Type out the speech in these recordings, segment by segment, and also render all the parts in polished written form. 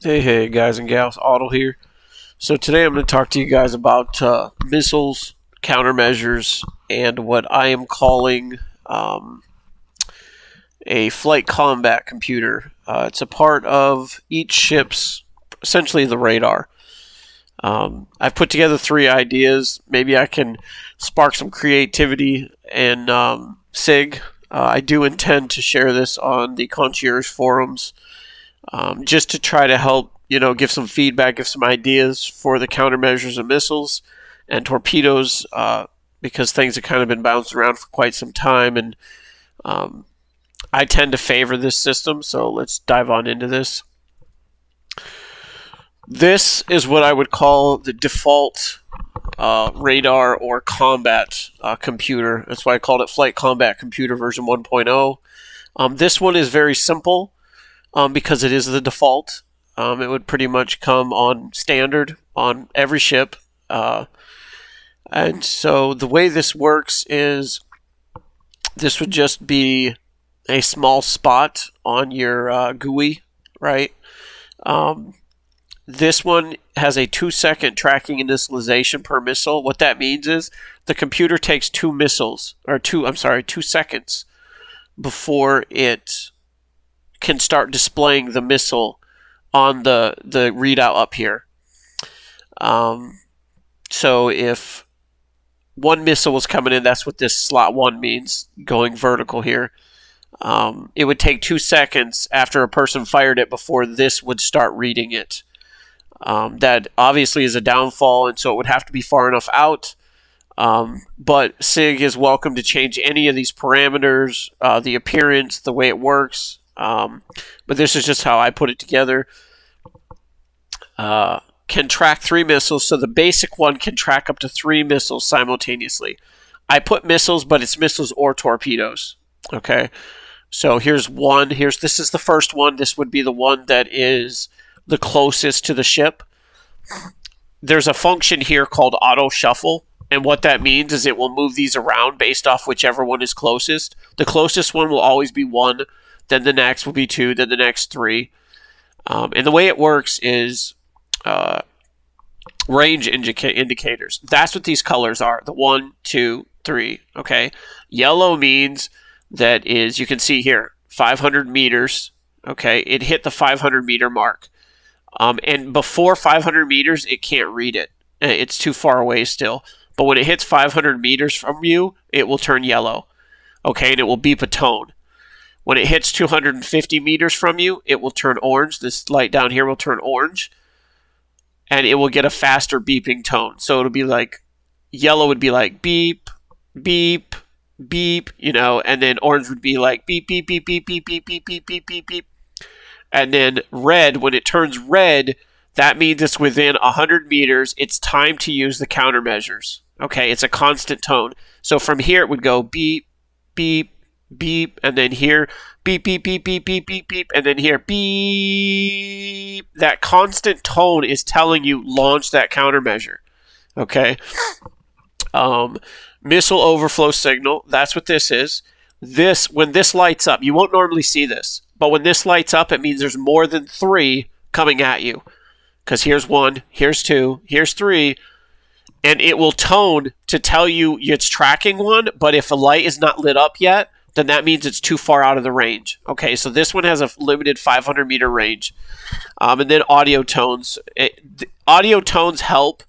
Hey guys and gals, Otto here. So today I'm going to talk to you guys about missiles, countermeasures, and what I am calling a flight combat computer. It's a part of each ship's, essentially the radar. I've put together 3 ideas. Maybe I can spark some creativity in SIG. I do intend to share this on the concierge forums. Just to try to help, give some feedback, give some ideas for the countermeasures and missiles and torpedoes, because things have kind of been bounced around for quite some time, and I tend to favor this system, so let's dive on into this. This is what I would call the default radar or combat computer. That's why I called it Flight Combat Computer version 1.0. This one is very simple. Because it is the default. It would pretty much come on standard on every ship. And so the way this works is this would just be a small spot on your GUI, right? This one has a 2-second tracking initialization per missile. What that means is the computer takes 2 seconds before it can start displaying the missile on the readout up here. So if one missile was coming in, that's what this slot 1 means, going vertical here. It would take 2 seconds after a person fired it before this would start reading it. That obviously is a downfall, and so it would have to be far enough out. But SIG is welcome to change any of these parameters, the appearance, the way it works. But this is just how I put it together. Can track 3 missiles, so the basic one can track up to 3 missiles simultaneously. I put missiles, but it's missiles or torpedoes. Okay, so here's one. This is the first one. This would be the one that is the closest to the ship. There's a function here called auto shuffle, and what that means is it will move these around based off whichever one is closest. The closest one will always be 1. Then the next will be 2, then the next 3. And the way it works is range indicators. That's what these colors are, the 1, 2, 3, okay? Yellow means that is, you can see here, 500 meters, okay? It hit the 500 meter mark. And before 500 meters, it can't read it. It's too far away still. But when it hits 500 meters from you, it will turn yellow, okay? And it will beep a tone. When it hits 250 meters from you, it will turn orange. This light down here will turn orange. And it will get a faster beeping tone. So it'll be like, yellow would be like beep, beep, beep, and then orange would be like beep, beep, beep, beep, beep, beep, beep, beep, beep, beep, beep. And then red, when it turns red, that means it's within 100 meters. It's time to use the countermeasures. Okay, it's a constant tone. So from here, it would go beep, beep, beep, and then here, beep, beep, beep, beep, beep, beep, beep, and then here, beep. That constant tone is telling you launch that countermeasure. Okay? Missile overflow signal, that's what this is. When this lights up, you won't normally see this, but when this lights up, it means there's more than 3 coming at you. Because here's 1, here's 2, here's 3, and it will tone to tell you it's tracking 1, but if a light is not lit up yet, then that means it's too far out of the range. Okay, so this one has a limited 500 meter range. And then audio tones. Audio tones help,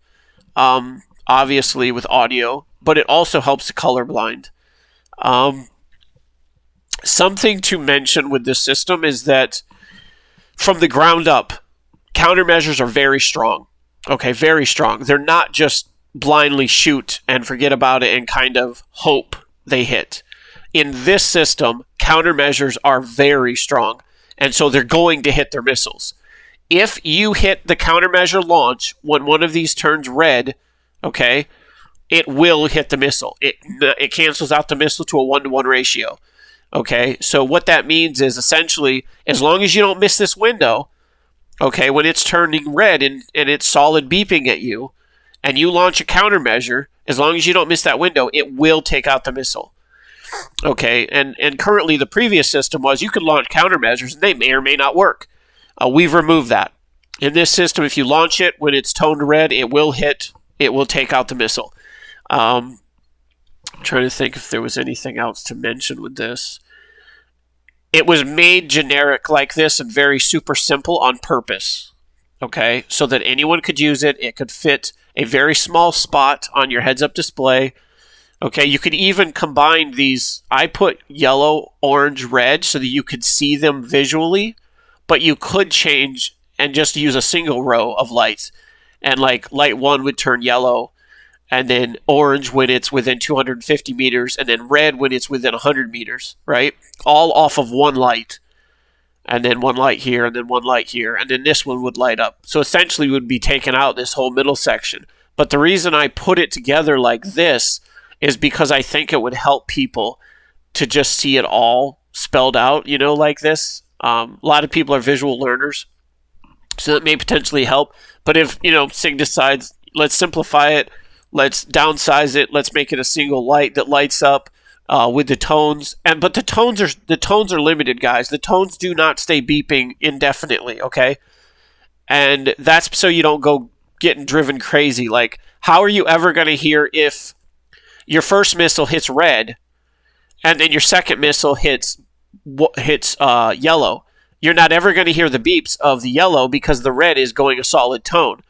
obviously, with audio, but it also helps the colorblind. Something to mention with this system is that from the ground up, countermeasures are very strong. Okay, very strong. They're not just blindly shoot and forget about it and kind of hope they hit. In this system, countermeasures are very strong, and so they're going to hit their missiles. If you hit the countermeasure launch when one of these turns red, okay, it will hit the missile. It cancels out the missile to a 1-to-1 ratio. Okay, so what that means is essentially, as long as you don't miss this window, okay, when it's turning red and it's solid beeping at you, and you launch a countermeasure, as long as you don't miss that window, it will take out the missile. Okay, and currently the previous system was you could launch countermeasures and they may or may not work. We've removed that. In this system, if you launch it when it's toned red, it will take out the missile. I'm trying to think if there was anything else to mention with this. It was made generic like this and very super simple on purpose, okay? So that anyone could use it. It could fit a very small spot on your heads-up display. Okay, you could even combine these. I put yellow, orange, red so that you could see them visually, but you could change and just use a single row of lights. And like light 1 would turn yellow, and then orange when it's within 250 meters, and then red when it's within 100 meters, right? All off of one light. And then one light here, and then one light here, and then this one would light up. So essentially we would be taking out this whole middle section. But the reason I put it together like this is because I think it would help people to just see it all spelled out, you know, like this. A lot of people are visual learners, so that may potentially help. But if, you know, SIG decides, let's simplify it, let's downsize it, let's make it a single light that lights up with the tones. But the tones are limited, guys. The tones do not stay beeping indefinitely, okay? And that's so you don't go getting driven crazy. Like, how are you ever going to hear if your first missile hits red and then your second missile hits yellow? You're not ever going to hear the beeps of the yellow because the red is going a solid tone,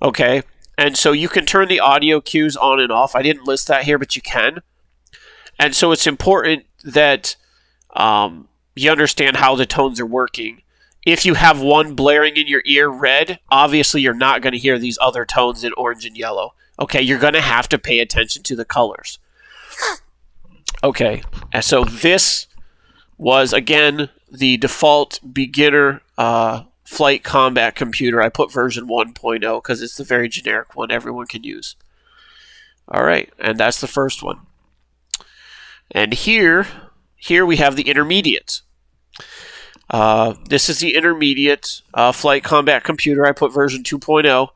okay? And so you can turn the audio cues on and off. I didn't list that here, but you can. And so it's important that you understand how the tones are working. If you have one blaring in your ear red, obviously you're not going to hear these other tones in orange and yellow. Okay, you're going to have to pay attention to the colors. Okay, and so this was, again, the default beginner flight combat computer. I put version 1.0 because it's the very generic one everyone can use. All right, and that's the first one. And here we have the intermediate. This is the intermediate flight combat computer. I put version 2.0.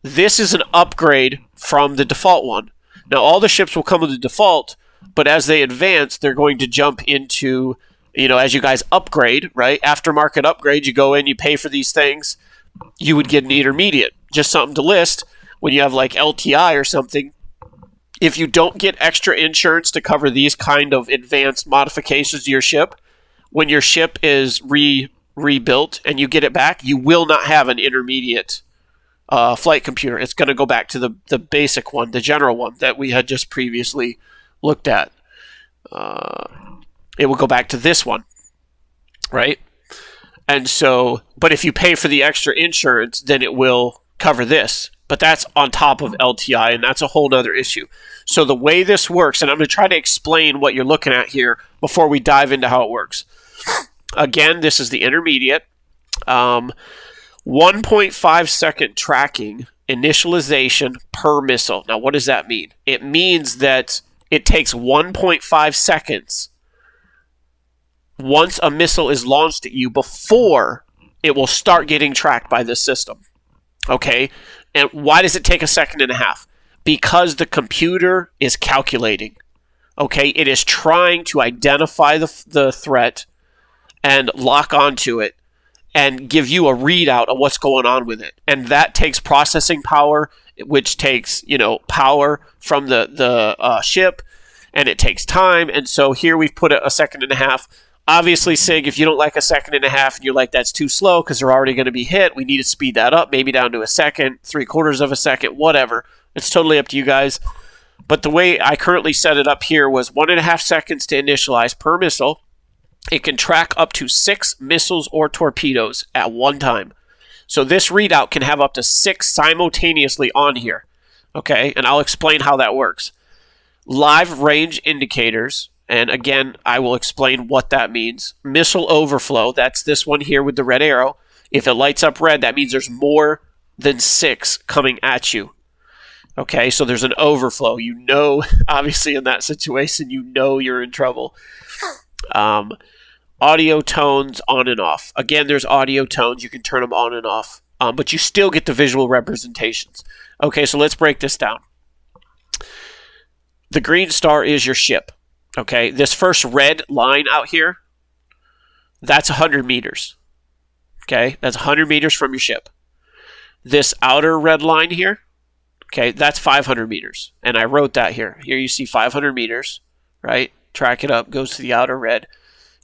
This is an upgrade from the default one. Now, all the ships will come with the default, but as they advance, they're going to jump into, you know, as you guys upgrade, right? Aftermarket upgrade, you go in, you pay for these things, you would get an intermediate. Just something to list when you have like LTI or something. If you don't get extra insurance to cover these kind of advanced modifications to your ship, when your ship is rebuilt and you get it back, you will not have an intermediate flight computer. It's going to go back to the basic one, the general one that we had just previously looked at. It will go back to this one, right? And so, but if you pay for the extra insurance, then it will cover this. But that's on top of LTI, and that's a whole other issue. So the way this works, and I'm going to try to explain what you're looking at here before we dive into how it works. Again, this is the intermediate. 1.5 second tracking initialization per missile. Now, what does that mean? It means that it takes 1.5 seconds once a missile is launched at you before it will start getting tracked by this system. Okay? And why does it take a second and a half? Because the computer is calculating. Okay? It is trying to identify the threat and lock onto it and give you a readout of what's going on with it. And that takes processing power, which takes, you know, power from the ship, and it takes time. And so here we've put a second and a half. Obviously, SIG, if you don't like a second and a half and you're like, that's too slow because they're already going to be hit, we need to speed that up, maybe down to a second, 3/4 of a second, whatever. It's totally up to you guys. But the way I currently set it up here was 1.5 seconds to initialize per missile. It can track up to 6 missiles or torpedoes at one time. So this readout can have up to 6 simultaneously on here. Okay, and I'll explain how that works. Live range indicators. And again, I will explain what that means. Missile overflow, that's this one here with the red arrow. If it lights up red, that means there's more than 6 coming at you. Okay, so there's an overflow. You know, obviously in that situation, you know you're in trouble. Audio tones on and off. Again, there's audio tones. You can turn them on and off. But you still get the visual representations. Okay, so let's break this down. The green star is your ship. Okay, this first red line out here, that's 100 meters. Okay, that's 100 meters from your ship. This outer red line here, okay, that's 500 meters. And I wrote that here. Here you see 500 meters, right? Track it up, goes to the outer red.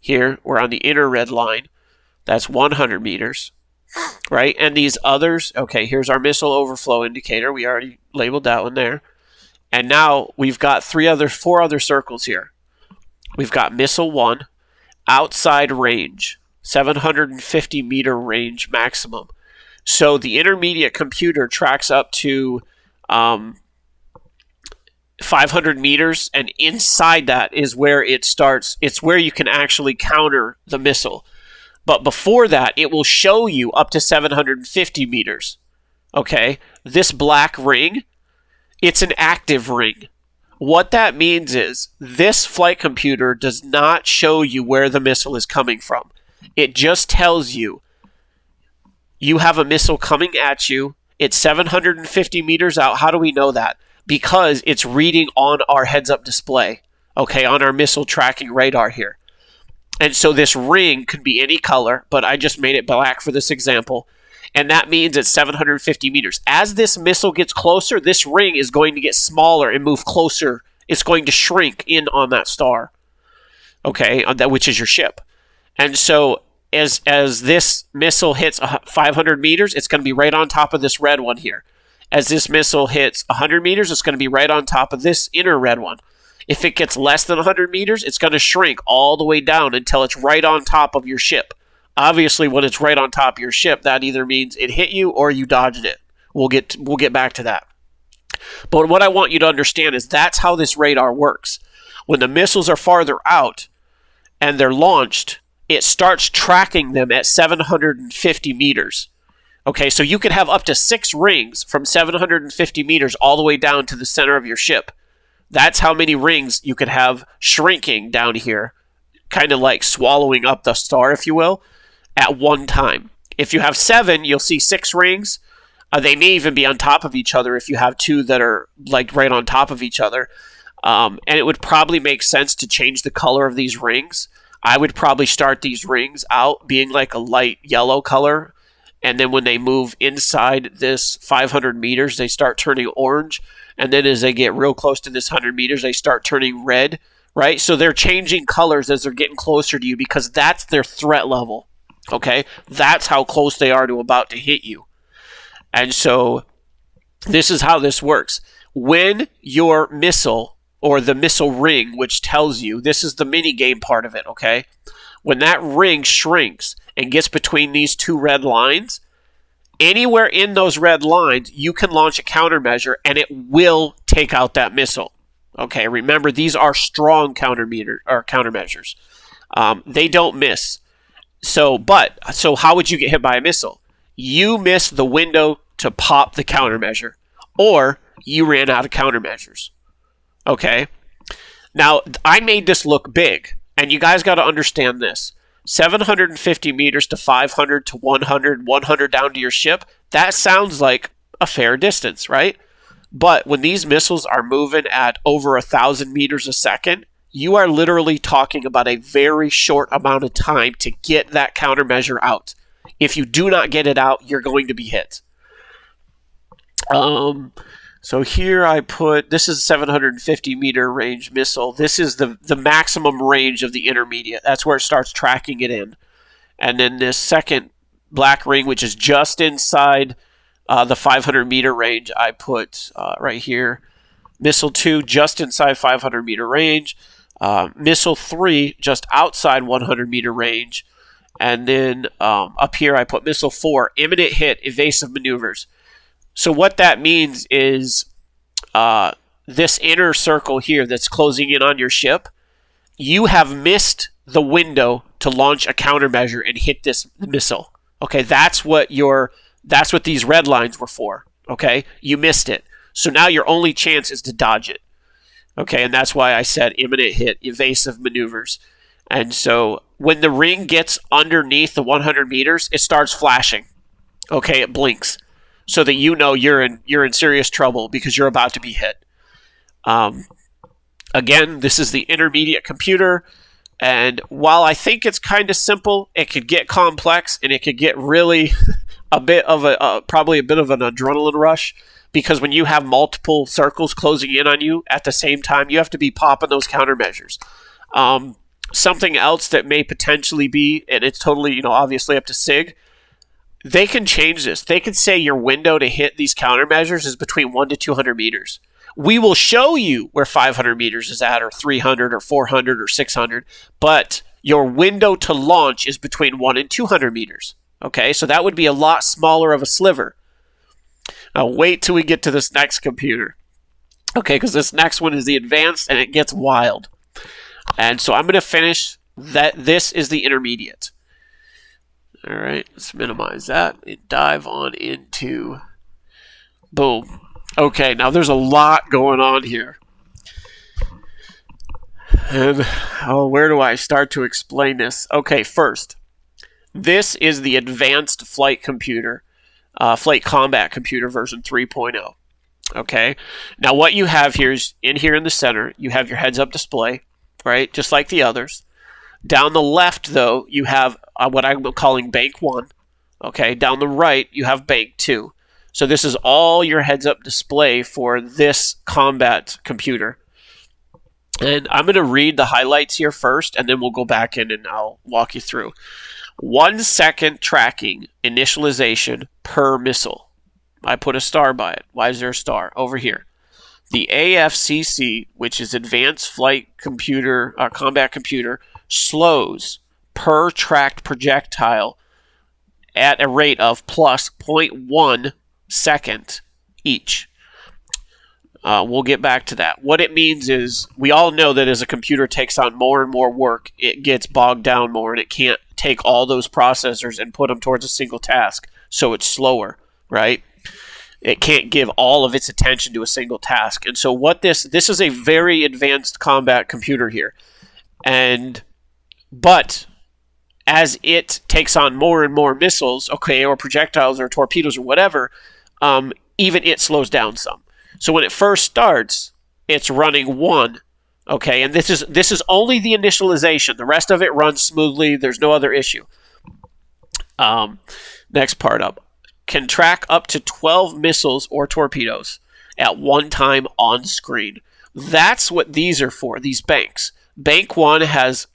Here, we're on the inner red line. That's 100 meters, right? And these others, okay, here's our missile overflow indicator. We already labeled that one there. And now we've got four other circles here. We've got missile 1, outside range, 750 meter range maximum. So the intermediate computer tracks up to 500 meters, and inside that is where it starts. It's where you can actually counter the missile. But before that, it will show you up to 750 meters. Okay? This black ring, it's an active ring. What that means is this flight computer does not show you where the missile is coming from. It just tells you you have a missile coming at you. It's 750 meters out. How do we know that? Because it's reading on our heads-up display, okay, on our missile tracking radar here. And so this ring could be any color, but I just made it black for this example. And that means it's 750 meters. As this missile gets closer, this ring is going to get smaller and move closer. It's going to shrink in on that star, okay, which is your ship. And so as this missile hits 500 meters, it's going to be right on top of this red one here. As this missile hits 100 meters, it's going to be right on top of this inner red one. If it gets less than 100 meters, it's going to shrink all the way down until it's right on top of your ship. Obviously, when it's right on top of your ship, that either means it hit you or you dodged it. We'll get back to that. But what I want you to understand is that's how this radar works. When the missiles are farther out and they're launched, it starts tracking them at 750 meters. Okay, so you could have up to 6 rings from 750 meters all the way down to the center of your ship. That's how many rings you could have shrinking down here, kind of like swallowing up the star, if you will, at one time. If you have 7, you'll see 6 rings. They may even be on top of each other if you have 2 that are like right on top of each other. And it would probably make sense to change the color of these rings. I would probably start these rings out being like a light yellow color. And then when they move inside this 500 meters, they start turning orange. And then as they get real close to this 100 meters, they start turning red, right? So they're changing colors as they're getting closer to you because that's their threat level, okay? That's how close they are to about to hit you. And so this is how this works. When your missile or the missile ring, which tells you, this is the mini game part of it, okay? When that ring shrinks and gets between these 2 red lines, anywhere in those red lines, you can launch a countermeasure and it will take out that missile. Okay, remember these are strong countermeasures. They don't miss. So how would you get hit by a missile? You missed the window to pop the countermeasure, or you ran out of countermeasures. Okay? Now, I made this look big, and you guys got to understand this. 750 meters to 500 to 100, 100 down to your ship, that sounds like a fair distance, right? But when these missiles are moving at over 1,000 meters a second, you are literally talking about a very short amount of time to get that countermeasure out. If you do not get it out, you're going to be hit. So here I put, this is a 750 meter range missile. This is the maximum range of the intermediate. That's where it starts tracking it in. And then this second black ring, which is just inside the 500 meter range, I put right here. Missile 2, just inside 500 meter range. Missile 3, just outside 100 meter range. And then up here I put Missile 4, imminent hit, evasive maneuvers. So what that means is this inner circle here that's closing in on your ship, you have missed the window to launch a countermeasure and hit this missile. Okay, that's what these red lines were for. Okay, you missed it. So now your only chance is to dodge it. Okay, and that's why I said imminent hit, evasive maneuvers. And so when the ring gets underneath the 100 meters, it starts flashing. Okay, it blinks, so that you know you're in serious trouble because you're about to be hit. Again, this is the intermediate computer. And while I think it's kind of simple, it could get complex, and it could get really probably a bit of an adrenaline rush, because when you have multiple circles closing in on you at the same time, you have to be popping those countermeasures. Something else that may potentially be, and it's totally, obviously up to SIG, they can change this. They can say your window to hit these countermeasures is between 1 to 200 meters. We will show you where 500 meters is at, or 300, or 400, or 600, but your window to launch is between 1 and 200 meters. Okay, so that would be a lot smaller of a sliver. Now wait till we get to this next computer. Okay, because this next one is the advanced, and it gets wild. And so I'm going to finish that. This is the intermediate. All right, let's minimize that and dive on into, boom. Okay, now there's a lot going on here. And where do I start to explain this? Okay, first, this is the advanced flight computer, flight combat computer version 3.0. Okay, now what you have here is, in the center, you have your heads-up display, right, just like the others. Down the left, though, you have what I'm calling Bank 1. Okay, down the right, you have Bank 2. So this is all your heads-up display for this combat computer. And I'm going to read the highlights here first, and then we'll go back in and I'll walk you through. 1 second tracking initialization per missile. I put a star by it. Why is there a star? Over here. The AFCC, which is Advanced Flight Computer, Combat Computer, slows per tracked projectile at a rate of plus 0.1 second each. We'll get back to that. What it means is, we all know that as a computer takes on more and more work, it gets bogged down more, and it can't take all those processors and put them towards a single task, so it's slower, right? It can't give all of its attention to a single task. And so what this is a very advanced combat computer here. But as it takes on more and more missiles, okay, or projectiles or torpedoes or whatever, even it slows down some. So when it first starts, it's running 1, okay, and this is only the initialization. The rest of it runs smoothly. There's no other issue. Next part up. Can track up to 12 missiles or torpedoes at one time on screen. That's what these are for, these banks. Bank 1 has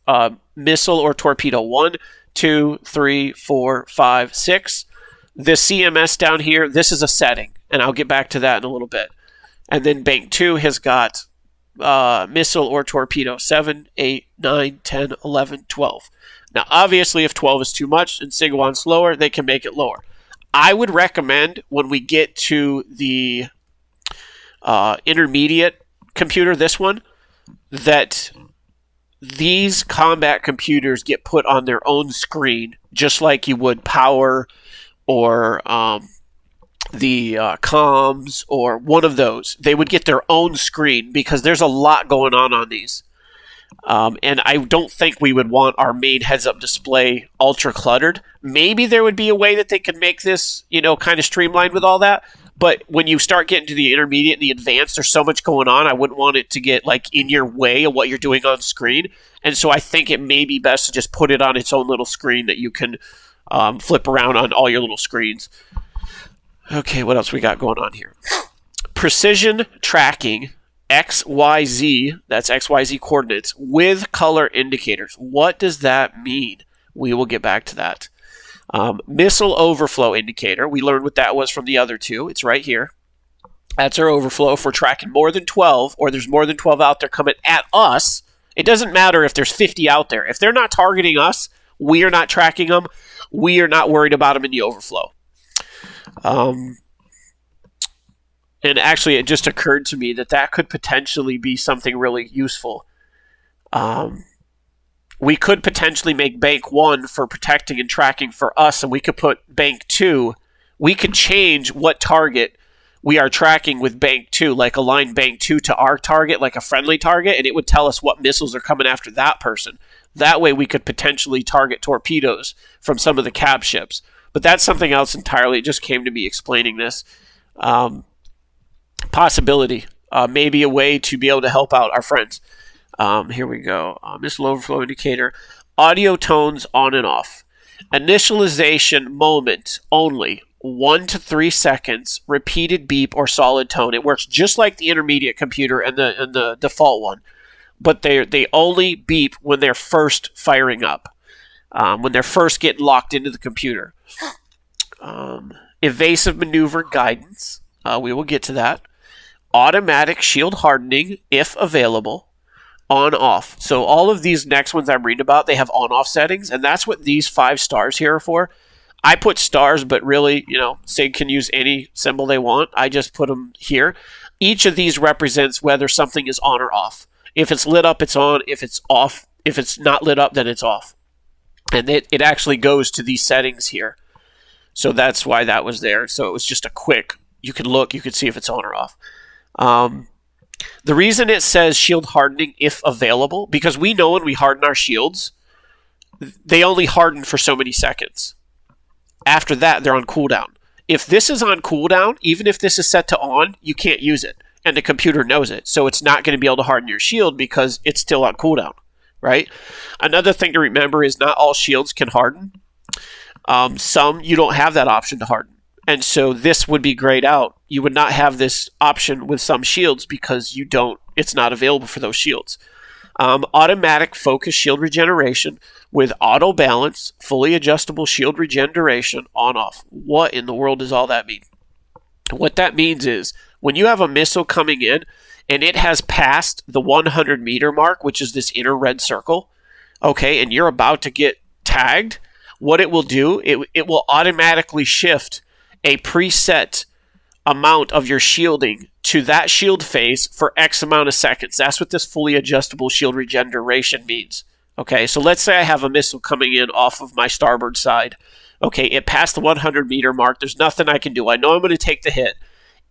missile or torpedo 1, 2, 3, 4, 5, 6. The CMS down here, this is a setting, and I'll get back to that in a little bit. And then Bank 2 has got missile or torpedo 7, 8, 9, 10, 11, 12. Now, obviously, if 12 is too much and SIG wants lower, they can make it lower. I would recommend, when we get to the intermediate computer, this one, that these combat computers get put on their own screen, just like you would power or the comms or one of those. They would get their own screen, because there's a lot going on these. And I don't think we would want our main heads-up display ultra cluttered. Maybe there would be a way that they could make this, kind of streamlined with all that. But when you start getting to the intermediate and the advanced, there's so much going on. I wouldn't want it to get in your way of what you're doing on screen. And so I think it may be best to just put it on its own little screen that you can flip around on all your little screens. Okay, what else we got going on here? Precision tracking XYZ, that's XYZ coordinates, with color indicators. What does that mean? We will get back to that. Missile overflow indicator. We learned what that was from the other two. It's right here. That's our overflow. If we're tracking more than 12, or there's more than 12 out there coming at us, it doesn't matter if there's 50 out there. If they're not targeting us, we are not tracking them. We are not worried about them in the overflow. And actually, it just occurred to me that could potentially be something really useful. We could potentially make Bank 1 for protecting and tracking for us, and we could put Bank 2. We could change what target we are tracking with Bank 2, like align Bank 2 to our target, like a friendly target, and it would tell us what missiles are coming after that person. That way we could potentially target torpedoes from some of the cab ships. But that's something else entirely. It just came to me explaining this. Possibility. Maybe a way to be able to help out our friends. Here we go. Missile overflow indicator. Audio tones on and off. Initialization moment only. 1 to 3 seconds. Repeated beep or solid tone. It works just like the intermediate computer and the default one, but they only beep when they're first firing up, when they're first getting locked into the computer. Evasive maneuver guidance. We will get to that. Automatic shield hardening if available. On-off. So all of these next ones I'm reading about, they have on-off settings, and that's what these 5 stars here are for. I put stars, but really, SIG can use any symbol they want. I just put them here. Each of these represents whether something is on or off. If it's lit up, it's on. If it's off, if it's not lit up, then it's off. And it actually goes to these settings here. So that's why that was there. So it was just a quick, you could look, you could see if it's on or off. The reason it says shield hardening if available, because we know when we harden our shields, they only harden for so many seconds. After that, they're on cooldown. If this is on cooldown, even if this is set to on, you can't use it. And the computer knows it. So it's not going to be able to harden your shield because it's still on cooldown, right? Another thing to remember is not all shields can harden. Some, you don't have that option to harden. And so this would be grayed out. You would not have this option with some shields because it's not available for those shields. Automatic focus shield regeneration with auto balance, fully adjustable shield regen duration on-off. What in the world does all that mean? What that means is when you have a missile coming in and it has passed the 100 meter mark, which is this inner red circle, okay, and you're about to get tagged, what it will do, it will automatically shift a preset amount of your shielding to that shield phase for X amount of seconds. That's what this fully adjustable shield regen duration means. Okay, so let's say I have a missile coming in off of my starboard side. Okay, it passed the 100 meter mark. There's nothing I can do. I know I'm going to take the hit.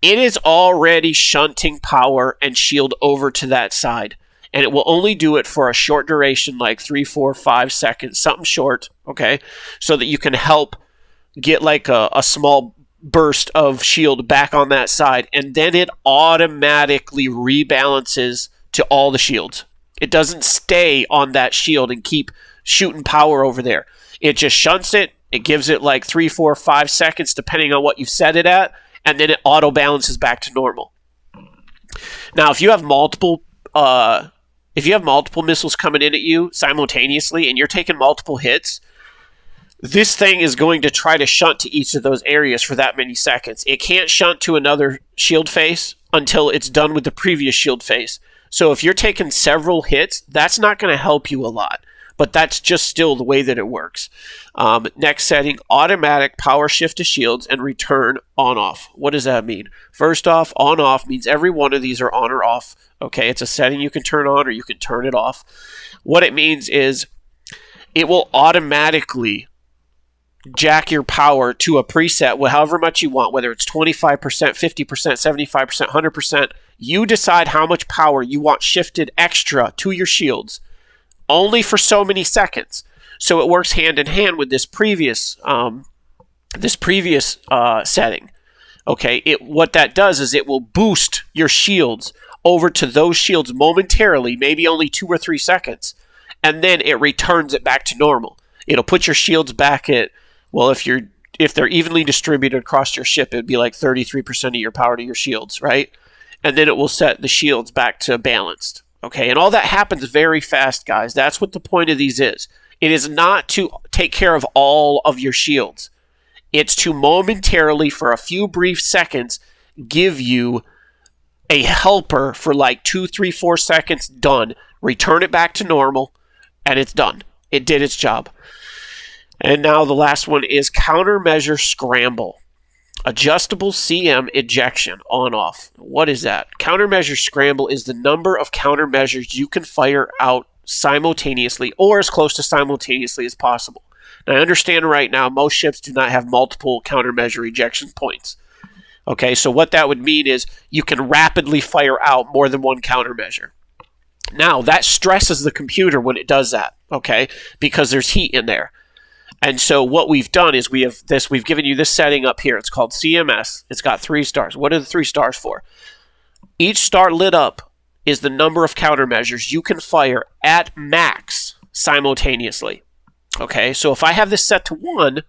It is already shunting power and shield over to that side. And it will only do it for a short duration, like 3, 4, 5 seconds, something short, okay? So that you can help get like a small burst of shield back on that side, and then it automatically rebalances to all the shields. It doesn't stay on that shield and keep shooting power over there. It just shunts it. It gives it like 3, 4, 5 seconds depending on what you've set it at, and then it auto balances back to normal. Now, if you have multiple missiles coming in at you simultaneously and you're taking multiple hits, this thing is going to try to shunt to each of those areas for that many seconds. It can't shunt to another shield face until it's done with the previous shield face. So if you're taking several hits, that's not going to help you a lot. But that's just still the way that it works. Next setting, automatic power shift to shields and return on-off. What does that mean? First off, on-off means every one of these are on or off. Okay, it's a setting you can turn on or you can turn it off. What it means is it will automatically jack your power to a preset, however much you want, whether it's 25%, 50%, 75%, 100%. You decide how much power you want shifted extra to your shields, only for so many seconds. So it works hand in hand with this previous setting. Okay, what that does is it will boost your shields over to those shields momentarily, maybe only 2 or 3 seconds, and then it returns it back to normal. It'll put your shields back at, well, if they're evenly distributed across your ship, it'd be like 33% of your power to your shields, right? And then it will set the shields back to balanced. Okay, and all that happens very fast, guys. That's what the point of these is. It is not to take care of all of your shields. It's to momentarily, for a few brief seconds, give you a helper for like 2, 3, 4 seconds, done. Return it back to normal, and it's done. It did its job. And now the last one is countermeasure scramble. Adjustable CM ejection on-off. What is that? Countermeasure scramble is the number of countermeasures you can fire out simultaneously or as close to simultaneously as possible. Now, I understand right now most ships do not have multiple countermeasure ejection points. Okay, so what that would mean is you can rapidly fire out more than one countermeasure. Now, that stresses the computer when it does that, okay, because there's heat in there. And so what we've done is we've given you this setting up here. It's called CMS. It's got 3 stars. What are the 3 stars for? Each star lit up is the number of countermeasures you can fire at max simultaneously. Okay, so if I have this set to 1,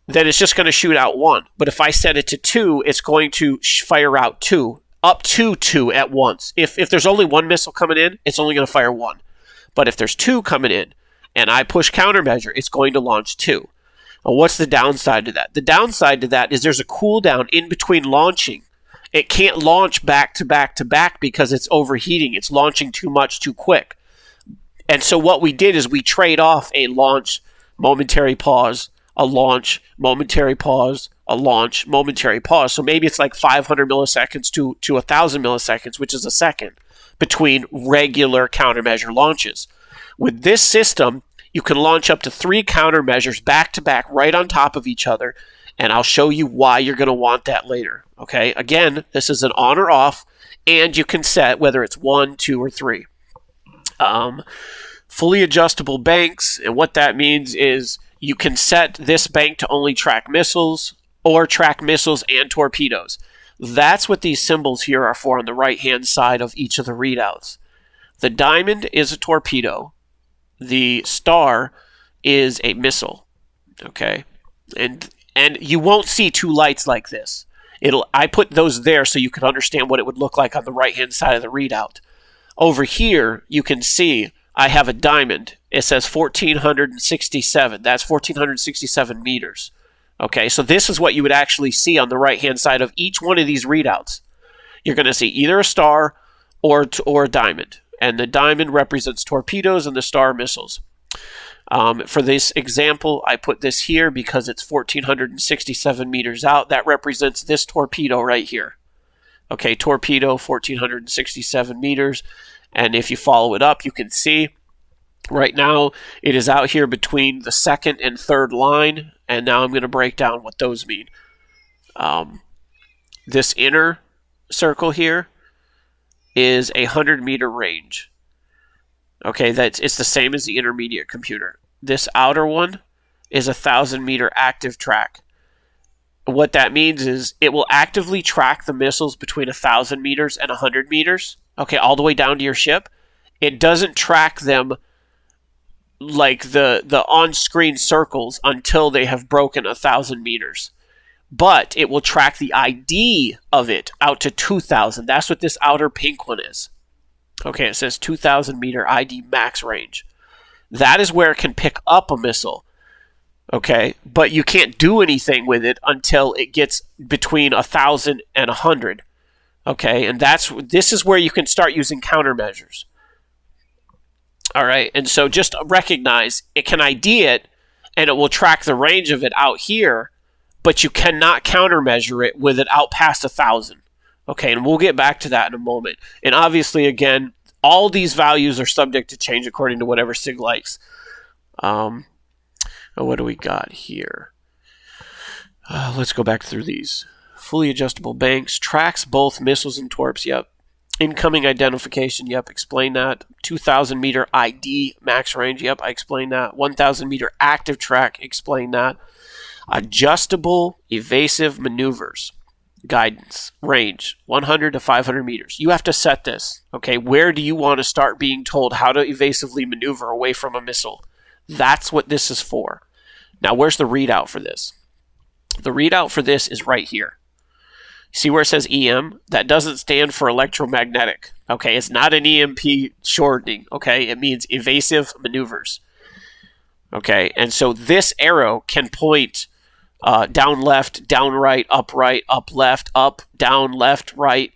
then it's just going to shoot out 1. But if I set it to 2, it's going to fire out 2, up to 2 at once. If there's only 1 missile coming in, it's only going to fire 1. But if there's 2 coming in, and I push countermeasure, it's going to launch 2. Well, what's the downside to that? The downside to that is there's a cooldown in between launching. It can't launch back to back to back because it's overheating. It's launching too much too quick. And so what we did is we trade off a launch, momentary pause, a launch, momentary pause, a launch, momentary pause. So maybe it's like 500 milliseconds to 1,000 milliseconds, which is a second, between regular countermeasure launches. With this system, you can launch up to 3 countermeasures back to back right on top of each other, and I'll show you why you're going to want that later. Okay, again, this is an on or off, and you can set whether it's 1, 2, or 3. Fully adjustable banks, and what that means is you can set this bank to only track missiles or track missiles and torpedoes. That's what these symbols here are for on the right-hand side of each of the readouts. The diamond is a torpedo. The star is a missile. Okay, and you won't see 2 lights like this. I put those there so you can understand what it would look like on the right-hand side of the readout. Over here, you can see I have a diamond. It says 1,467. That's 1,467 meters. Okay, so this is what you would actually see on the right-hand side of each one of these readouts. You're going to see either a star or a diamond. And the diamond represents torpedoes and the star missiles. For this example, I put this here because it's 1,467 meters out. That represents this torpedo right here. Okay, torpedo, 1,467 meters. And if you follow it up, you can see right now it is out here between the 2nd and 3rd line. And now I'm going to break down what those mean. This inner circle here is a 100-meter range. Okay, it's the same as the intermediate computer. This outer one is a 1,000-meter active track. What that means is it will actively track the missiles between 1,000 meters and 100 meters. Okay, all the way down to your ship. It doesn't track them like the on-screen circles until they have broken 1,000 meters. But it will track the ID of it out to 2,000. That's what this outer pink one is. Okay, it says 2,000 meter ID max range. That is where it can pick up a missile. Okay, but you can't do anything with it until it gets between 1,000 and 100. Okay, and this is where you can start using countermeasures. All right, and so just recognize it can ID it, and it will track the range of it out here, but you cannot countermeasure it with it out past 1,000. Okay, and we'll get back to that in a moment. And obviously, again, all these values are subject to change according to whatever SIG likes. What do we got here? Let's go back through these. Fully adjustable banks, tracks both missiles and torps, yep. Incoming identification, yep, explain that. 2,000 meter ID max range, yep, I explained that. 1,000 meter active track, explain that. Adjustable evasive maneuvers, guidance, range, 100 to 500 meters. You have to set this, okay? Where do you want to start being told how to evasively maneuver away from a missile? That's what this is for. Now, where's the readout for this? The readout for this is right here. See where it says EM? That doesn't stand for electromagnetic. Okay, it's not an EMP shortening. Okay, it means evasive maneuvers. Okay, and so this arrow can point down left, down right, up left, up, down, left, right.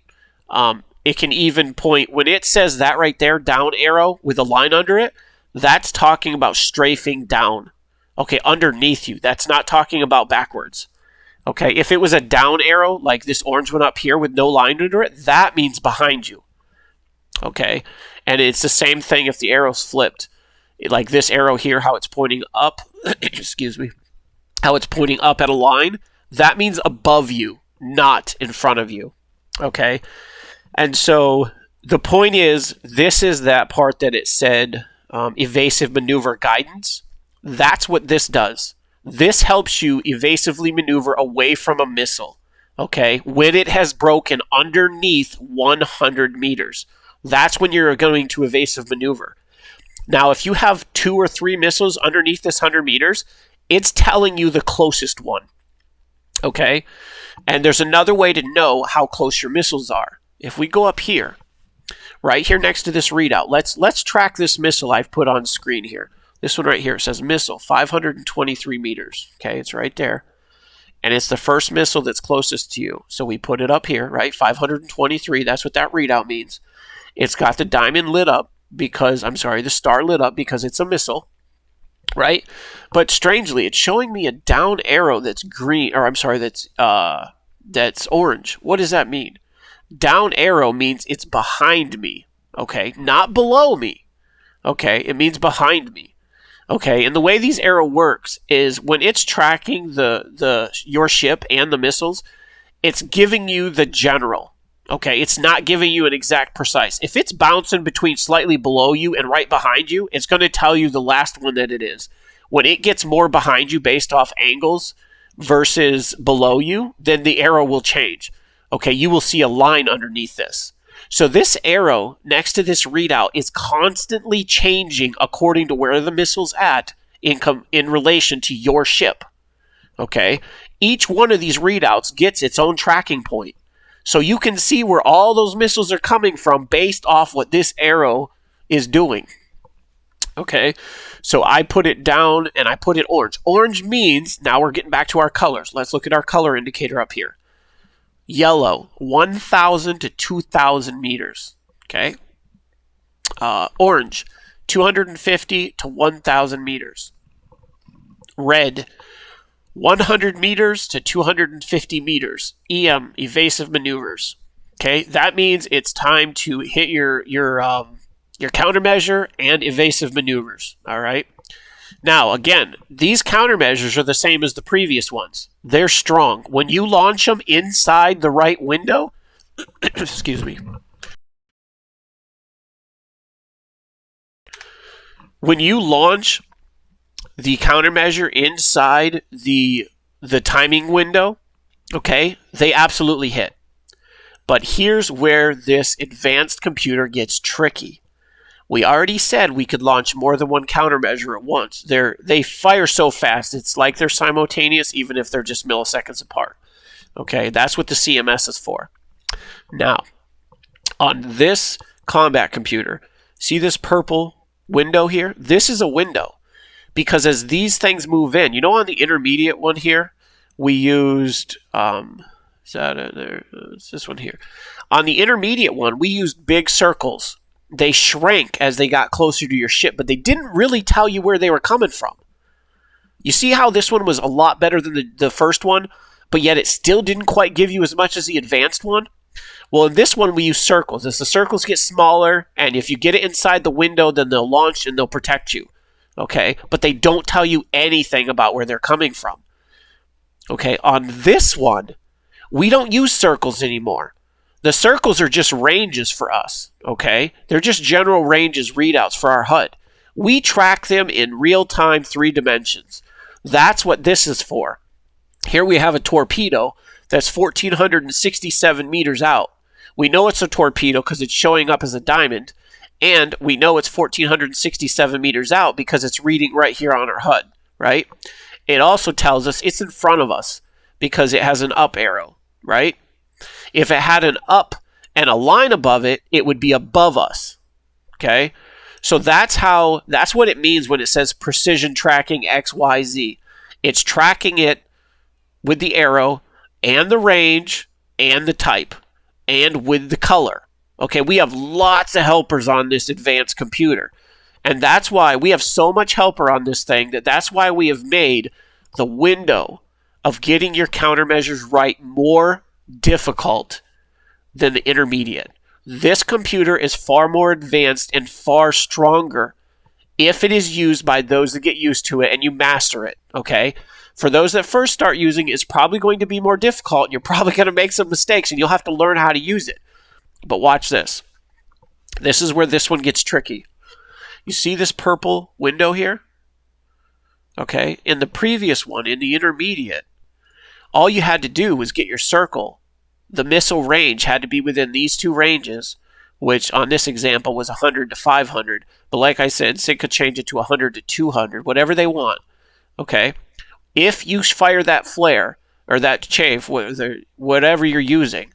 It can even point, when it says that right there, down arrow with a line under it, that's talking about strafing down. Okay, underneath you. That's not talking about backwards. Okay, if it was a down arrow, like this orange one up here with no line under it, that means behind you. Okay, and it's the same thing if the arrow's flipped. Like this arrow here, how it's pointing up, excuse me, how it's pointing up at a line, that means above you, not in front of you. Okay, and so the point is, this is that part that it said evasive maneuver guidance. That's what this does. This helps you evasively maneuver away from a missile, okay, when it has broken underneath 100 meters. That's when you're going to evasive maneuver. Now, if you have 2 or 3 missiles underneath this 100 meters, it's telling you the closest one. Okay? And there's another way to know how close your missiles are. If we go up here, right here next to this readout, let's track this missile I've put on screen here. This one right here, it says missile, 523 meters. Okay, it's right there. And it's the first missile that's closest to you. So we put it up here, right? 523, that's what that readout means. It's got the diamond lit up because, the star lit up because it's a missile, right? But strangely, it's showing me a down arrow that's green, or that's orange. What does that mean? Down arrow means it's behind me, okay? Not below me, okay? It means behind me. Okay, and the way these arrow works is when it's tracking your ship and the missiles, it's giving you the general. Okay, it's not giving you an exact precise. If it's bouncing between slightly below you and right behind you, it's going to tell you the last one that it is. When it gets more behind you based off angles versus below you, then the arrow will change. Okay, you will see a line underneath this. So this arrow next to this readout is constantly changing according to where the missile's at in relation to your ship. Okay? Each one of these readouts gets its own tracking point. So you can see where all those missiles are coming from based off what this arrow is doing. Okay? So I put it down and I put it orange. Orange means, now we're getting back to our colors. Let's look at our color indicator up here. Yellow, 1,000 to 2,000 meters. Okay. Orange, 250 to 1,000 meters. Red, 100 meters to 250 meters. EM, evasive maneuvers. Okay, that means it's time to hit your countermeasure and evasive maneuvers. All right. Now, again, these countermeasures are the same as the previous ones. They're strong. When you launch them inside the right window, excuse me. When you launch the countermeasure inside the timing window, okay, they absolutely hit. But here's where this advanced computer gets tricky. We already said we could launch more than one countermeasure at once. They fire so fast, it's like they're simultaneous, even if they're just milliseconds apart. Okay, that's what the CMS is for. Now, on this combat computer, see this purple window here? This is a window, because as these things move in, you know on the intermediate one here, we used, it's this one here. On the intermediate one, we used big circles. They shrank as they got closer to your ship, but they didn't really tell you where they were coming from. You see how this one was a lot better than the first one, but yet it still didn't quite give you as much as the advanced one? Well, in this one, we use circles. As the circles get smaller, and if you get it inside the window, then they'll launch and they'll protect you. Okay? But they don't tell you anything about where they're coming from. Okay? On this one, we don't use circles anymore. The circles are just ranges for us, okay? They're just general ranges readouts for our HUD. We track them in real-time 3 dimensions. That's what this is for. Here we have a torpedo that's 1,467 meters out. We know it's a torpedo because it's showing up as a diamond, and we know it's 1,467 meters out because it's reading right here on our HUD, right? It also tells us it's in front of us because it has an up arrow, right? If it had an up and a line above it, it would be above us. Okay? So that's what it means when it says precision tracking XYZ. It's tracking it with the arrow and the range and the type and with the color. Okay, we have lots of helpers on this advanced computer. And that's why we have so much helper on this thing that's why we have made the window of getting your countermeasures right more difficult than the intermediate. This computer is far more advanced and far stronger if it is used by those that get used to it and you master it, okay? For those that first start using it, it's probably going to be more difficult and you're probably going to make some mistakes and you'll have to learn how to use it. But watch this. This is where this one gets tricky. You see this purple window here? Okay, in the previous one, in the intermediate, all you had to do was get your circle. The missile range had to be within these 2 ranges which on this example was 100 to 500. But like I said, SIG could change it to 100 to 200, whatever they want. Okay? If you fire that flare, or that chafe, whatever you're using,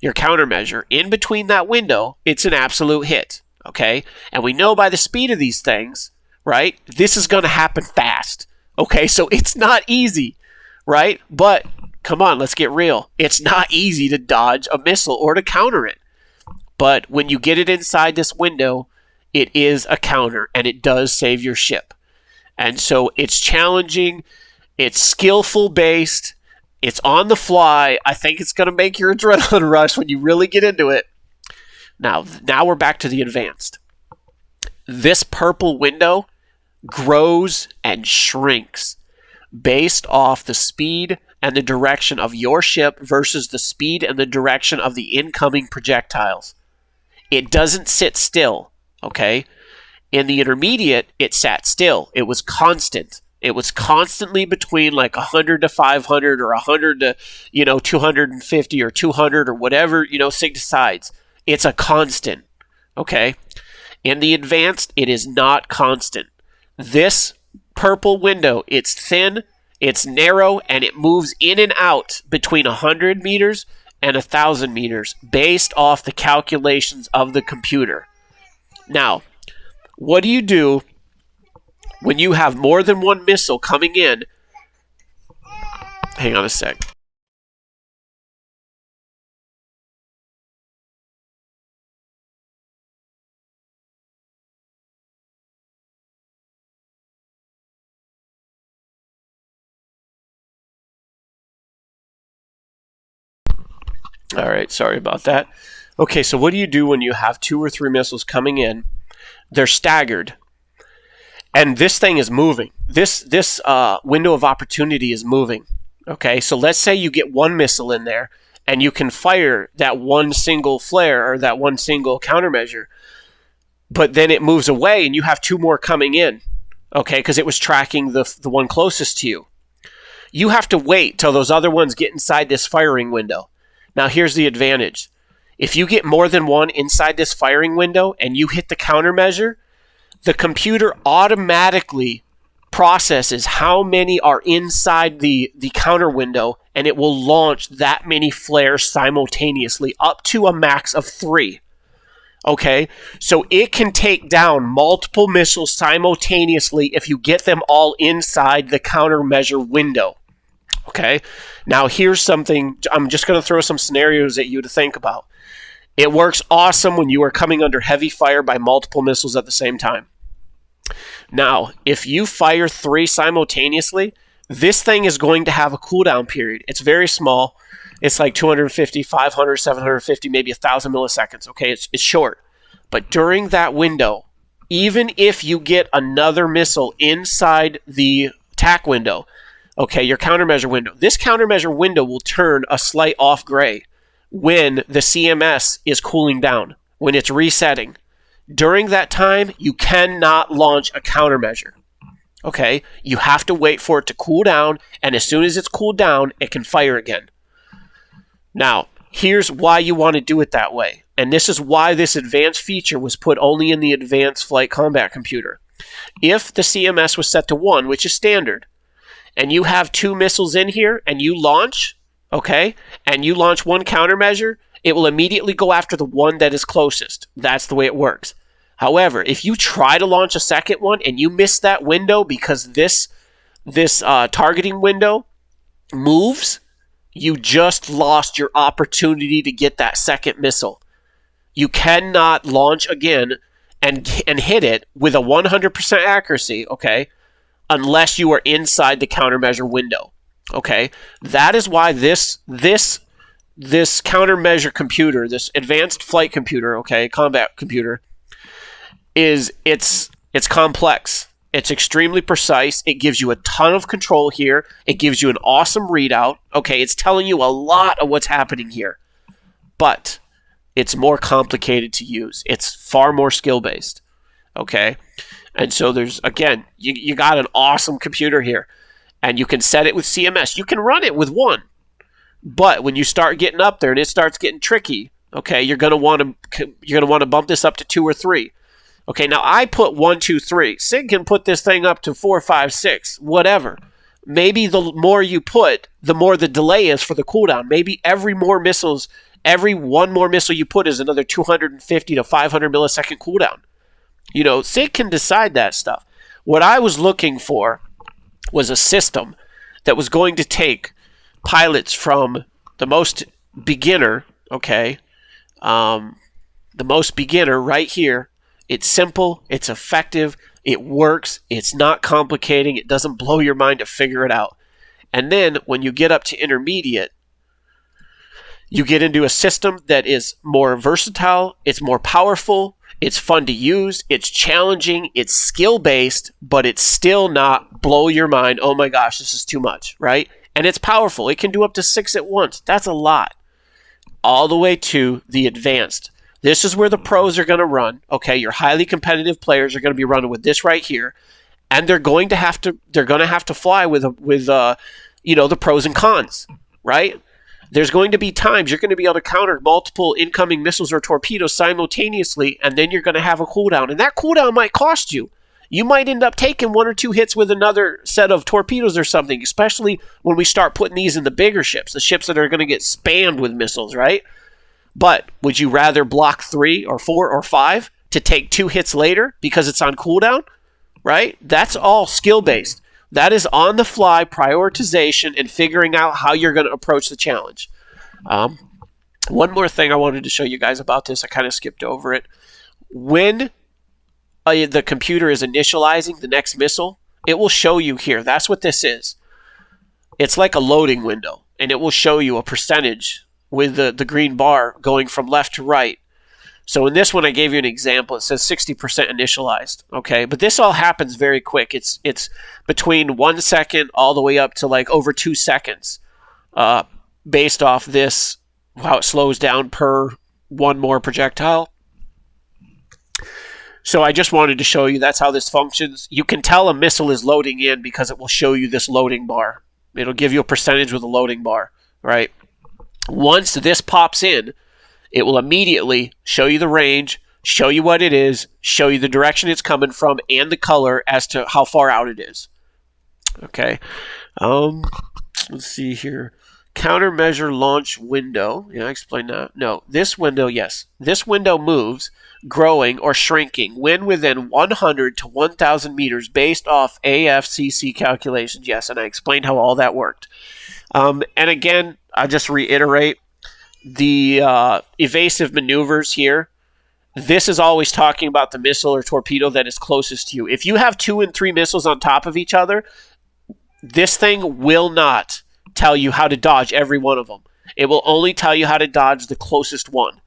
your countermeasure, in between that window, it's an absolute hit. Okay? And we know by the speed of these things, right, this is going to happen fast. Okay? So it's not easy, right? But come on, let's get real. It's not easy to dodge a missile or to counter it. But when you get it inside this window, it is a counter, and it does save your ship. And so it's challenging, it's skillful based, it's on the fly. I think it's going to make your adrenaline rush when you really get into it. Now we're back to the advanced. This purple window grows and shrinks based off the speed and the direction of your ship versus the speed and the direction of the incoming projectiles. It doesn't sit still, okay? In the intermediate, it sat still. It was constant. It was constantly between like 100 to 500 or 100 to, 250 or 200 or whatever, SIG decides. It's a constant, okay? In the advanced, it is not constant. This purple window, it's thin, it's narrow, and it moves in and out between 100 meters and 1,000 meters based off the calculations of the computer. Now, what do you do when you have more than one missile coming in? Hang on a sec. All right, sorry about that. Okay, so what do you do when you have 2 or 3 missiles coming in? They're staggered, and this thing is moving. This window of opportunity is moving. Okay, so let's say you get 1 missile in there, and you can fire that 1 single flare or that 1 single countermeasure, but then it moves away, and you have 2 more coming in. Okay, because it was tracking the one closest to you. You have to wait till those other ones get inside this firing window. Now, here's the advantage. If you get more than 1 inside this firing window and you hit the countermeasure, the computer automatically processes how many are inside the counter window, and it will launch that many flares simultaneously, up to a max of 3. Okay? So it can take down multiple missiles simultaneously if you get them all inside the countermeasure window. Okay, now here's something, I'm just going to throw some scenarios at you to think about. It works awesome when you are coming under heavy fire by multiple missiles at the same time. Now, if you fire 3 simultaneously, this thing is going to have a cooldown period. It's very small. It's like 250, 500, 750, maybe 1,000 milliseconds. Okay, it's short. But during that window, even if you get another missile inside the attack window, okay, your countermeasure window. This countermeasure window will turn a slight off gray when the CMS is cooling down, when it's resetting. During that time, you cannot launch a countermeasure. Okay? You have to wait for it to cool down, and as soon as it's cooled down, it can fire again. Now, here's why you want to do it that way. And this is why this advanced feature was put only in the advanced flight combat computer. If the CMS was set to 1, which is standard, and you have 2 missiles in here, and you launch, okay, and you launch 1 countermeasure, it will immediately go after the one that is closest. That's the way it works. However, if you try to launch a second one, and you miss that window because this targeting window moves, you just lost your opportunity to get that second missile. You cannot launch again and hit it with a 100% accuracy, okay, unless you are inside the countermeasure window. Okay, that is why this countermeasure computer, this advanced flight computer, okay, combat computer, it's complex. It's extremely precise. It gives you a ton of control here. It gives you an awesome readout. Okay, it's telling you a lot of what's happening here, but it's more complicated to use. It's far more skill based. Okay. And so there's, again, you got an awesome computer here, and you can set it with CMS. You can run it with 1, but when you start getting up there and it starts getting tricky, Okay, you're going to want to bump this up to 2 or 3. Okay, now I put 1, 2, 3. Sig can put this thing up to 4, 5, 6, whatever. Maybe the more you put, the more the delay is for the cooldown. Maybe every one more missile you put is another 250 to 500 millisecond cooldown. You know, Sig can decide that stuff. What I was looking for was a system that was going to take pilots from the most beginner, okay, the most beginner right here. It's simple, it's effective, it works, it's not complicating, it doesn't blow your mind to figure it out. And then when you get up to intermediate, you get into a system that is more versatile, it's more powerful, it's fun to use, it's challenging, it's skill-based, but it's still not blow your mind, oh my gosh, this is too much, right? And it's powerful. It can do up to 6 at once. That's a lot. All the way to the advanced. This is where the pros are going to run. Okay, your highly competitive players are going to be running with this right here, and they're going to have to fly with the pros and cons, right? There's going to be times you're going to be able to counter multiple incoming missiles or torpedoes simultaneously, and then you're going to have a cooldown, and that cooldown might cost you. You might end up taking 1 or 2 hits with another set of torpedoes or something, especially when we start putting these in the bigger ships, the ships that are going to get spammed with missiles, right? But would you rather block 3 or 4 or 5 to take 2 hits later because it's on cooldown, right? That's all skill-based. That is on-the-fly prioritization and figuring out how you're going to approach the challenge. One more thing I wanted to show you guys about this. I kind of skipped over it. When the computer is initializing the next missile, it will show you here. That's what this is. It's like a loading window, and it will show you a percentage with the green bar going from left to right. So in this one, I gave you an example. It says 60% initialized, okay? But this all happens very quick. It's between 1 second all the way up to like over 2 seconds based off this, how it slows down per one more projectile. So I just wanted to show you that's how this functions. You can tell a missile is loading in because it will show you this loading bar. It'll give you a percentage with a loading bar, right? Once this pops in, it will immediately show you the range, show you what it is, show you the direction it's coming from, and the color as to how far out it is. Okay. Let's see here. Countermeasure launch window. Yeah, I explained that. No, this window, yes. This window moves, growing or shrinking when within 100 to 1,000 meters based off AFCC calculations. Yes, and I explained how all that worked. And again, I'll just reiterate the evasive maneuvers here. This is always talking about the missile or torpedo that is closest to you. If you have 2 and 3 missiles on top of each other, this thing will not tell you how to dodge every one of them. It will only tell you how to dodge the closest one.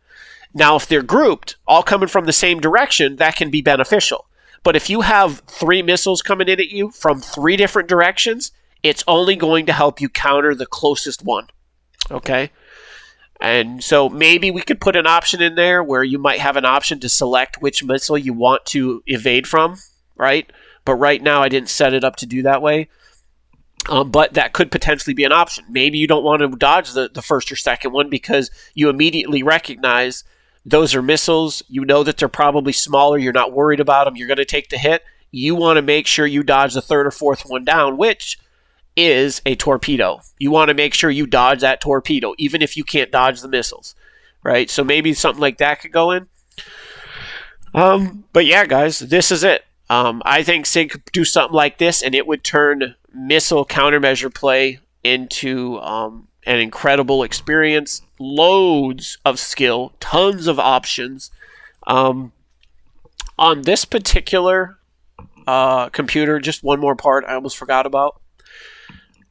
Now, if they're grouped, all coming from the same direction, that can be beneficial. But if you have 3 missiles coming in at you from 3 different directions, it's only going to help you counter the closest one. Okay? And so maybe we could put an option in there where you might have an option to select which missile you want to evade from, right? But right now I didn't set it up to do that way. But that could potentially be an option. Maybe you don't want to dodge the first or second one because you immediately recognize those are missiles. You know that they're probably smaller. You're not worried about them. You're going to take the hit. You want to make sure you dodge the third or fourth one down, which is a torpedo. You want to make sure you dodge that torpedo, even if you can't dodge the missiles, right? So maybe something like that could go in. But yeah, guys, this is it. I think SIG could do something like this, and it would turn missile countermeasure play into an incredible experience. Loads of skill, tons of options. On this particular computer, just one more part I almost forgot about.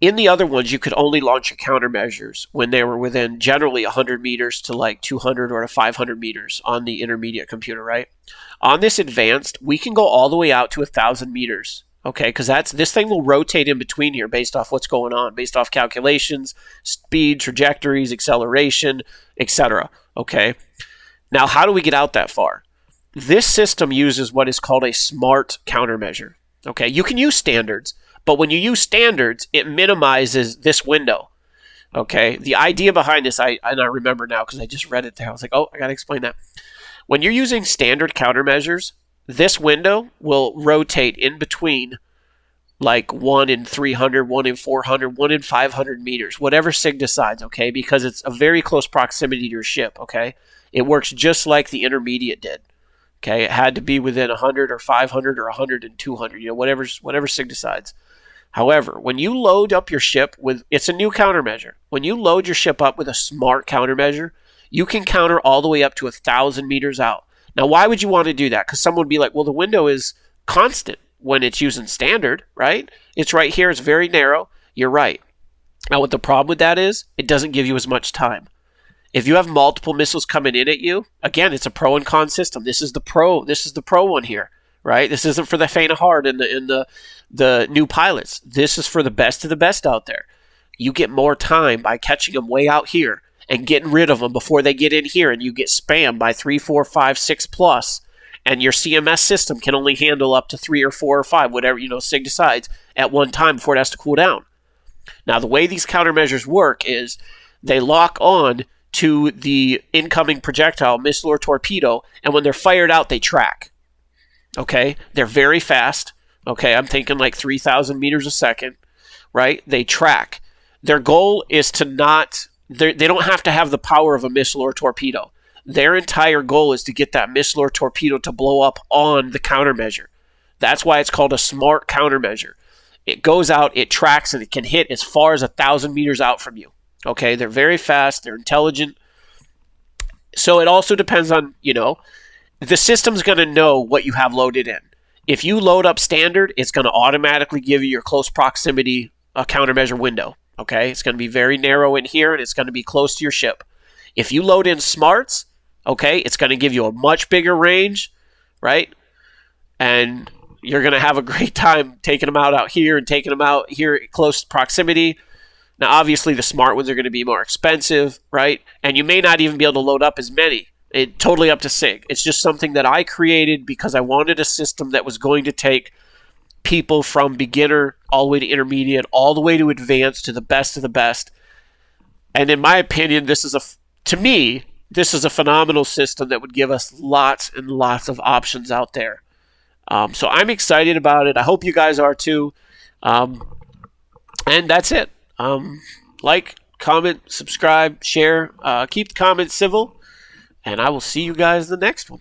In the other ones, you could only launch your countermeasures when they were within generally 100 meters to like 200 or to 500 meters on the intermediate computer, right? On this advanced, we can go all the way out to 1,000 meters, okay? Because this thing will rotate in between here based off what's going on, based off calculations, speed, trajectories, acceleration, etc., okay? Now, how do we get out that far? This system uses what is called a smart countermeasure, okay? You can use standards, but when you use standards, it minimizes this window. Okay, the idea behind this, I remember now because I just read it there. I was like, oh, I got to explain that. When you're using standard countermeasures, this window will rotate in between like 1 in 300, 1 in 400, 1 in 500 meters, whatever SIG decides, okay, because it's a very close proximity to your ship, okay? It works just like the intermediate did, okay? It had to be within 100 or 500 or 100 and 200, whatever SIG decides. However, when you load up your ship with, it's a new countermeasure. When you load your ship up with a smart countermeasure, you can counter all the way up to 1,000 meters out. Now, why would you want to do that? Because someone would be like, well, the window is constant when it's using standard, right? It's right here. It's very narrow. You're right. Now, what the problem with that is, it doesn't give you as much time. If you have multiple missiles coming in at you, again, it's a pro and con system. This is the pro one here, right? This isn't for the faint of heart and the new pilots. This is for the best of the best out there. You get more time by catching them way out here and getting rid of them before they get in here, and you get spammed by 3, 4, 5, 6 plus, and your CMS system can only handle up to 3 or 4 or 5, whatever SIG decides, at one time before it has to cool down. Now, the way these countermeasures work is they lock on to the incoming projectile, missile or torpedo, and when they're fired out, they track. Okay? They're very fast. Okay, I'm thinking like 3,000 meters a second, right? They track. Their goal is to not, they don't have to have the power of a missile or torpedo. Their entire goal is to get that missile or torpedo to blow up on the countermeasure. That's why it's called a smart countermeasure. It goes out, it tracks, and it can hit as far as 1,000 meters out from you. Okay, they're very fast, they're intelligent. So it also depends on, the system's going to know what you have loaded in. If you load up standard, it's going to automatically give you your close proximity countermeasure window. Okay, it's going to be very narrow in here, and it's going to be close to your ship. If you load in smarts, okay, it's going to give you a much bigger range, right? And you're going to have a great time taking them out here and taking them out here at close proximity. Now, obviously, the smart ones are going to be more expensive, right? And you may not even be able to load up as many. It's totally up to SIG. It's just something that I created because I wanted a system that was going to take people from beginner all the way to intermediate, all the way to advanced, to the best of the best. And in my opinion, this is a phenomenal system that would give us lots and lots of options out there. So I'm excited about it. I hope you guys are too. And that's it. Like, comment, subscribe, share. Keep the comments civil. And I will see you guys in the next one.